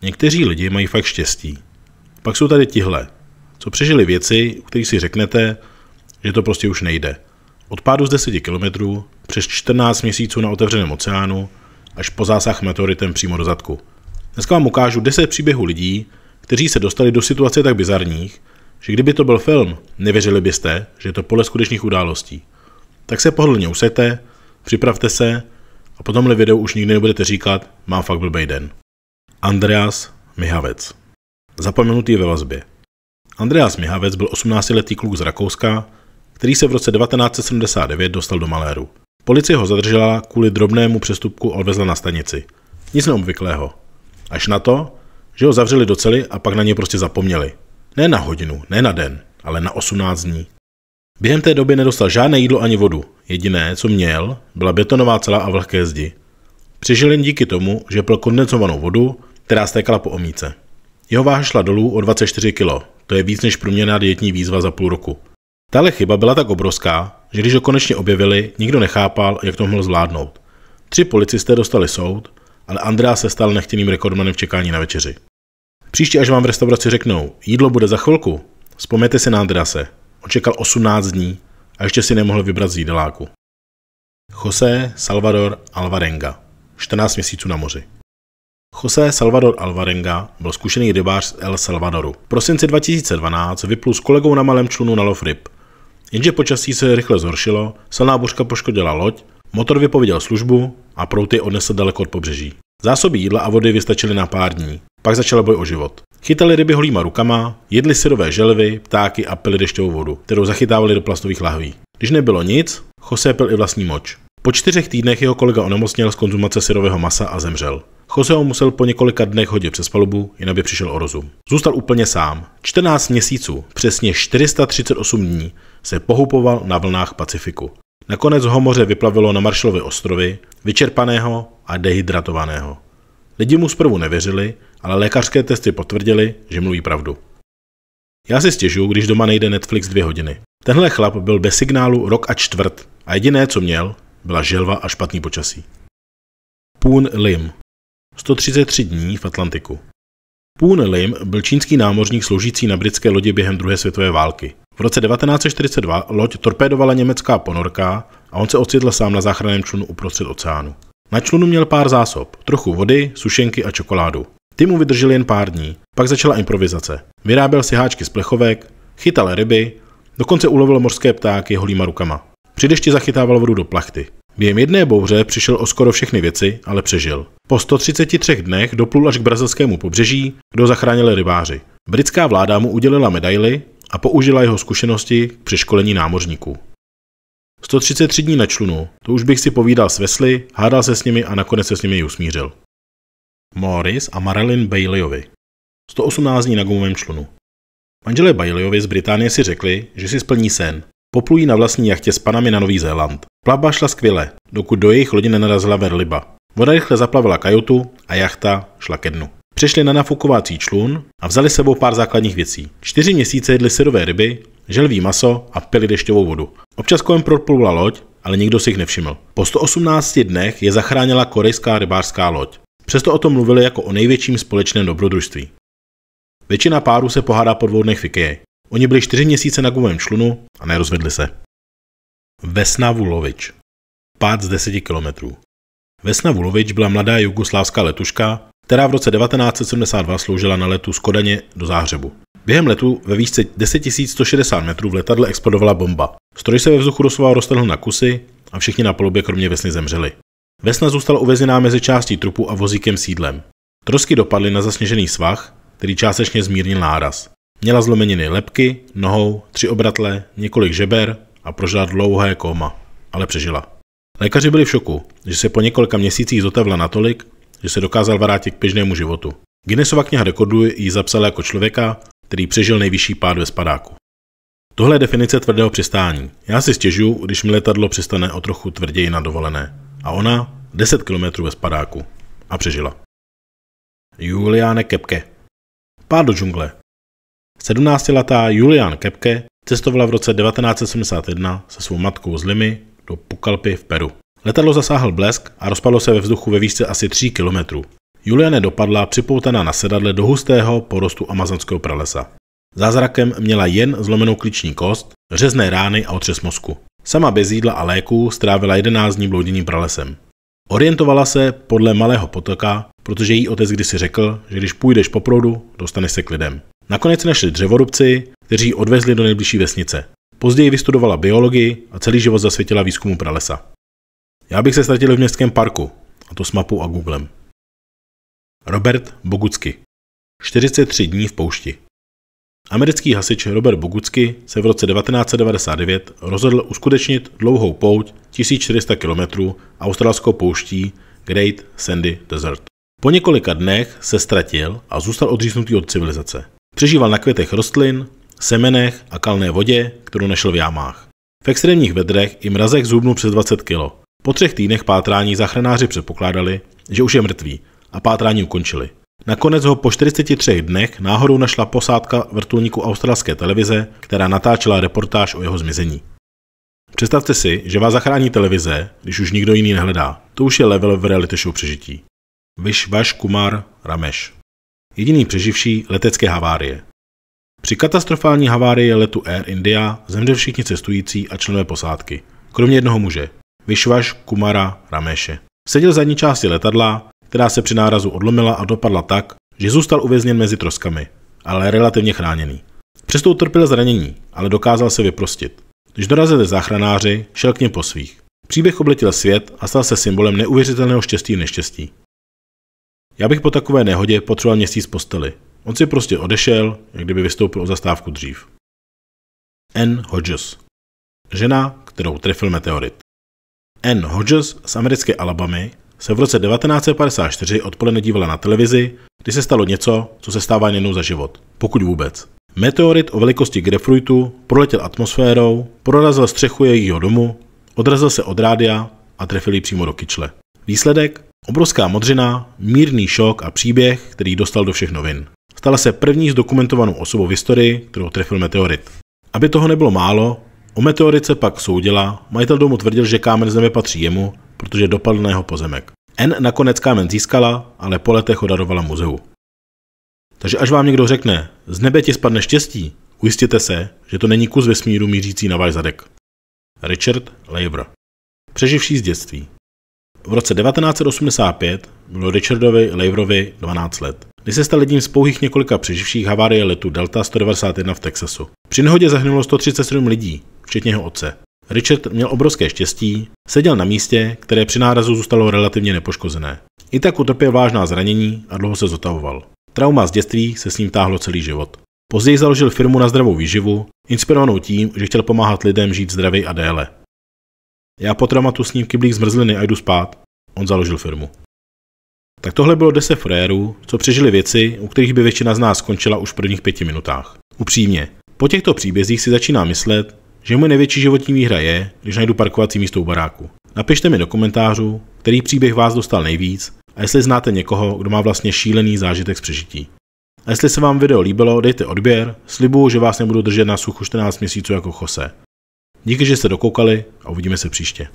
Někteří lidi mají fakt štěstí. Pak jsou tady tihle, co přežili věci, u kterých si řeknete, že to prostě už nejde. Od pádu z 10 kilometrů, přes 14 měsíců na otevřeném oceánu, až po zásah meteoritem přímo do zadku. Dneska vám ukážu 10 příběhů lidí, kteří se dostali do situace tak bizarních, že kdyby to byl film, nevěřili byste, že je to podle skutečných událostí. Tak se pohodlně usaďte, připravte se a po tomhle videu už nikdy nebudete říkat, mám fakt blbej den. Andreas Mihavec. Zapomenutý ve vazbě. Andreas Mihavec byl 18letý kluk z Rakouska, který se v roce 1979 dostal do maléru. Policie ho zadržela kvůli drobnému přestupku a odvezla na stanici. Nic neobvyklého. Až na to, že ho zavřeli do cely a pak na něj prostě zapomněli. Ne na hodinu, ne na den, ale na 18 dní. Během té doby nedostal žádné jídlo ani vodu. Jediné, co měl, byla betonová cela a vlhké zdi. Přežil jen díky tomu, že pil kondenzovanou vodu, která stékala po omíce. Jeho váha šla dolů o 24 kg, to je víc než průměrná dietní výzva za půl roku. Tahle chyba byla tak obrovská, že když ho konečně objevili, nikdo nechápal, jak to mohl zvládnout. 3 policisté dostali soud, ale Andreas se stal nechtěným rekordmanem v čekání na večeři. Příště, až vám v restauraci řeknou, jídlo bude za chvilku, vzpomeňte si na Andrease. On čekal 18 dní a ještě si nemohl vybrat z jídeláku. José Salvador Alvarenga, 14 měsíců na moři. José Salvador Alvarenga byl zkušený rybář z El Salvadoru. V prosinci 2012 vyplul s kolegou na malém člunu na lov ryb. Jenže počasí se rychle zhoršilo, silná bouřka poškodila loď, motor vypověděl službu a prout je odnesl daleko od pobřeží. Zásoby jídla a vody vystačily na pár dní. Pak začal boj o život. Chytali ryby holýma rukama, jedli syrové želvy, ptáky a pili dešťovou vodu, kterou zachytávali do plastových lahví. Když nebylo nic, José pil i vlastní moč. Po 4 týdnech jeho kolega onemocněl z konzumace syrového masa a zemřel. José ho musel po několika dnech hodit přes palubu, jen aby přišel o rozum. Zůstal úplně sám. 14 měsíců, přesně 438 dní, se pohupoval na vlnách Pacifiku. Nakonec ho moře vyplavilo na Marshallovy ostrovy, vyčerpaného a dehydratovaného. Lidi mu zprvu nevěřili, ale lékařské testy potvrdili, že mluví pravdu. Já si stěžuju, když doma nejde Netflix 2 hodiny. Tenhle chlap byl bez signálu rok a čtvrt a jediné, co měl, byla želva a špatný počasí. Poon Lim. 133 dní v Atlantiku. Poon Lim byl čínský námořník sloužící na britské lodi během druhé světové války. V roce 1942 loď torpédovala německá ponorka a on se ocitl sám na záchranném člunu uprostřed oceánu. Na člunu měl pár zásob, trochu vody, sušenky a čokoládu. Ty mu vydrželi jen pár dní, pak začala improvizace. Vyráběl si háčky z plechovek, chytal ryby, dokonce ulovil mořské ptáky holýma rukama. Při dešti zachytával vodu do plachty. Během jedné bouře přišel o skoro všechny věci, ale přežil. Po 133 dnech doplul až k brazilskému pobřeží, kde ho zachránili rybáři. Britská vláda mu udělila medaili a použila jeho zkušenosti k přeškolení námořníků. 133 dní na člunu, to už bych si povídal s vesly, hádal se s nimi a nakonec se s nimi i usmířil. Maurice a Marilyn Bailleyovi. 118 dní na gumovém člunu. Manželé Bailleyovi z Británie si řekli, že si splní sen. Poplují na vlastní jachtě s panami na Nový Zéland. Plavba šla skvěle, dokud do jejich lodi nenarazila velryba. Voda rychle zaplavila kajutu a jachta šla ke dnu. Přešli na nafukovací člun a vzali s sebou pár základních věcí. 4 měsíce jedli syrové ryby, želví maso a pili dešťovou vodu. Občas kolem proplula loď, ale nikdo si jich nevšiml. Po 118 dnech je zachránila korejská rybářská loď. Přesto o tom mluvili jako o největším společném dobrodružství. Většina párů se pohádá po 2 dnech v Ikeji. Oni byli 4 měsíce na gumovém člunu a nerozvedli se. Vesna Vulovič. Pád z 10 kilometrů. Vesna Vulovič byla mladá jugoslávská letuška, která v roce 1972 sloužila na letu z Kodaně do Záhřebu. Během letu ve výšce 10 160 metrů v letadle explodovala bomba. Stroj se ve vzduchu doslova roztrhl na kusy a všichni na palubě kromě Vesny zemřeli. Vesna zůstala uvězněná mezi částí trupu a vozíkem s jídlem. Trosky dopadly na zasněžený svah, který částečně zmírnil náraz. Měla zlomeniny lebky, nohou, 3 obratle, několik žeber a prožila dlouhé kóma, ale přežila. Lékaři byli v šoku, že se po několika měsících zotavila natolik, že se dokázal vrátit k běžnému životu. Guinnessova kniha rekordů ji zapsala jako člověka, který přežil nejvyšší pád ve spadáku. Tohle je definice tvrdého přistání. Já si stěžuju, když mi letadlo přistane o trochu tvrději na dovolené. A ona 10 km ve spadáku. A přežila. Juliane Kepke. Pád do džungle. 17letá Juliane Kepke cestovala v roce 1971 se svou matkou z Limy do Pucallpy v Peru. Letadlo zasáhl blesk a rozpadlo se ve vzduchu ve výšce asi 3 km. Juliane dopadla připoutaná na sedadle do hustého porostu amazonského pralesa. Zázrakem měla jen zlomenou klíční kost, řezné rány a otřes mozku. Sama bez jídla a léků strávila 11 dní blouděním pralesem. Orientovala se podle malého potoka, protože jí otec kdysi řekl, že když půjdeš po proudu, dostaneš se k lidem. Nakonec našli dřevorubci, kteří ji odvezli do nejbližší vesnice. Později vystudovala biologii a celý život zasvětila výzkumu pralesa. Já bych se ztratil v městském parku, a to s mapou a Googlem. Robert Bogucky. 43 dní v poušti. Americký hasič Robert Bogucky se v roce 1999 rozhodl uskutečnit dlouhou pouť 1400 km australskou pouští Great Sandy Desert. Po několika dnech se ztratil a zůstal odříznutý od civilizace. Přežíval na květech rostlin, semenech a kalné vodě, kterou našel v jámách. V extrémních vedrech i mrazech zhubnul přes 20 kg. Po 3 týdnech pátrání záchranáři předpokládali, že už je mrtvý, a pátrání ukončili. Nakonec ho po 43 dnech náhodou našla posádka vrtulníku australské televize, která natáčela reportáž o jeho zmizení. Představte si, že vás zachrání televize, když už nikdo jiný nehledá. To už je level v reality show přežití. Vishwash Kumar Ramesh. Jediný přeživší letecké havárie. Při katastrofální havárii letu Air India zemřeli všichni cestující a členové posádky, kromě jednoho muže, Vishwash Kumara Rameshe. Seděl v zadní části letadla, která se při nárazu odlomila a dopadla tak, že zůstal uvězněn mezi troskami, ale relativně chráněný. Přesto utrpěl zranění, ale dokázal se vyprostit. Když dorazili záchranáři, šel k něm po svých. Příběh obletěl svět a stal se symbolem neuvěřitelného štěstí v neštěstí. Já bych po takové nehodě potřeboval měsíc posteli. On si prostě odešel, jak kdyby vystoupil o zastávku dřív. Anne Hodges. Žena, kterou trefil meteorit. Anne Hodges z americké Alabamy se v roce 1954 odpoledne dívala na televizi, kdy se stalo něco, co se stává jednou za život, pokud vůbec. Meteorit o velikosti grapefruitu proletěl atmosférou, prorazil střechu jejího domu, odrazil se od rádia a trefil ji přímo do kyčle. Výsledek? Obrovská modřina, mírný šok a příběh, který dostal do všech novin. Stala se první zdokumentovanou osobou v historii, kterou trefil meteorit. Aby toho nebylo málo, o meteorit se pak soudila, majitel domu tvrdil, že kámen z nebe patří jemu, protože dopadl na jeho pozemek. Anne nakonec kámen získala, ale po letech ho darovala muzeu. Takže až vám někdo řekne, z nebe ti spadne štěstí, ujistěte se, že to není kus vesmíru mířící na váš zadek. Richard Laver. Přeživší z dětství. V roce 1985 bylo Richardovi Laverovi 12 let, kdy se stal jedním z pouhých několika přeživších havárie letu Delta 191 v Texasu. Při nehodě zahynulo 137 lidí, včetně jeho otce. Richard měl obrovské štěstí, seděl na místě, které při nárazu zůstalo relativně nepoškozené. I tak utrpěl vážná zranění a dlouho se zotavoval. Trauma z dětství se s ním táhlo celý život. Později založil firmu na zdravou výživu, inspirovanou tím, že chtěl pomáhat lidem žít zdravěji a déle. Já po traumatu s ním kyblík zmrzliny a jdu spát, on založil firmu. Tak tohle bylo 10 frérů, co přežili věci, u kterých by většina z nás skončila už v prvních 5 minutách. Upřímně, po těchto příbězích si začínám myslet, že můj největší životní výhra je, když najdu parkovací místo u baráku. Napište mi do komentářů, který příběh vás dostal nejvíc a jestli znáte někoho, kdo má vlastně šílený zážitek z přežití. A jestli se vám video líbilo, dejte odběr, slibuju, že vás nebudu držet na suchu 14 měsíců jako Jose. Díky, že jste dokoukali a uvidíme se příště.